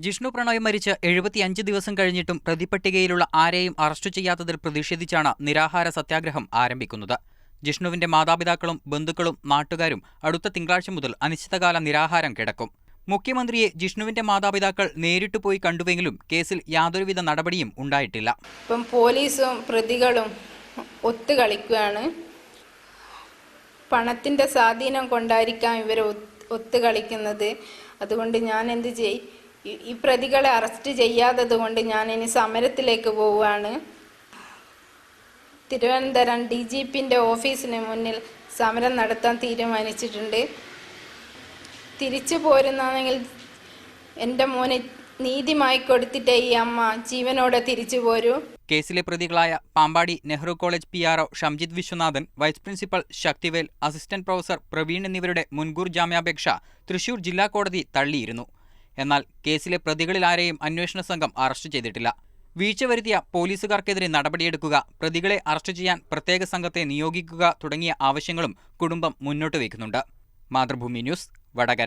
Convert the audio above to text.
ജിഷ്ണു പ്രണോയ് മരിച്ച് 75 ദിവസം കഴിഞ്ഞിട്ടും പ്രതിപട്ടികയിലുള്ള ആരെയും അറസ്റ്റ് ചെയ്യാത്തതിൽ പ്രതിഷേധിച്ചാണ് നിരാഹാര സത്യാഗ്രഹം ആരംഭിക്കുന്നത്. ജിഷ്ണുവിന്റെ മാതാപിതാക്കളും ബന്ധുക്കളും നാട്ടുകാരും അടുത്ത തിങ്കളാഴ്ച മുതൽ അനിശ്ചിതകാല നിരാഹാരം കിടക്കും. മുഖ്യമന്ത്രിയെ ജിഷ്ണുവിന്റെ മാതാപിതാക്കൾ നേരിട്ട് പോയി കണ്ടുവെങ്കിലും കേസിൽ യാതൊരുവിധ നടപടിയും ഉണ്ടായിട്ടില്ല. ഇപ്പം പോലീസും പ്രതികളും ഒത്തുകളിക്കുകയാണ്. പണത്തിന്റെ സ്വാധീനം കൊണ്ടായിരിക്കാം ഇവർ ഒത്തുകളിക്കുന്നത്. അതുകൊണ്ട് ഞാൻ എന്ത് ചെയ്യും? ഈ പ്രതികളെ അറസ്റ്റ് ചെയ്യാത്തത് കൊണ്ട് ഞാൻ ഇനി സമരത്തിലേക്ക് പോവുകയാണ്. തിരുവനന്തപുരം DGPന്റെ ഓഫീസിന് മുന്നിൽ സമരം നടത്താൻ തീരുമാനിച്ചിട്ടുണ്ട്. തിരിച്ചു പോരുന്നെങ്കിൽ എൻ്റെ മോനെ നീതിമായി കൊടുത്തിട്ടേ ഈ അമ്മ ജീവനോടെ തിരിച്ചു പോരൂ. കേസിലെ പ്രതികളായ Pampady Nehru college PRO Shamjith Viswanathan, vice principal Sakthivel, assistant professor Praveen എന്നിവരുടെ മുൻകൂർ ജാമ്യാപേക്ഷ തൃശൂർ ജില്ലാ കോടതി തള്ളിയിരുന്നു. എന്നാൽ കേസിലെ പ്രതികളിൽ ആരെയും അന്വേഷണ സംഘം അറസ്റ്റ് ചെയ്തിട്ടില്ല. വീഴ്ച വരുത്തിയ പോലീസുകാർക്കെതിരെ നടപടിയെടുക്കുക, പ്രതികളെ അറസ്റ്റ് ചെയ്യാൻ പ്രത്യേക സംഘത്തെ നിയോഗിക്കുക തുടങ്ങിയ ആവശ്യങ്ങളും കുടുംബം മുന്നോട്ട് വയ്ക്കുന്നുണ്ട്. മാതൃഭൂമി ന്യൂസ്, വടകര.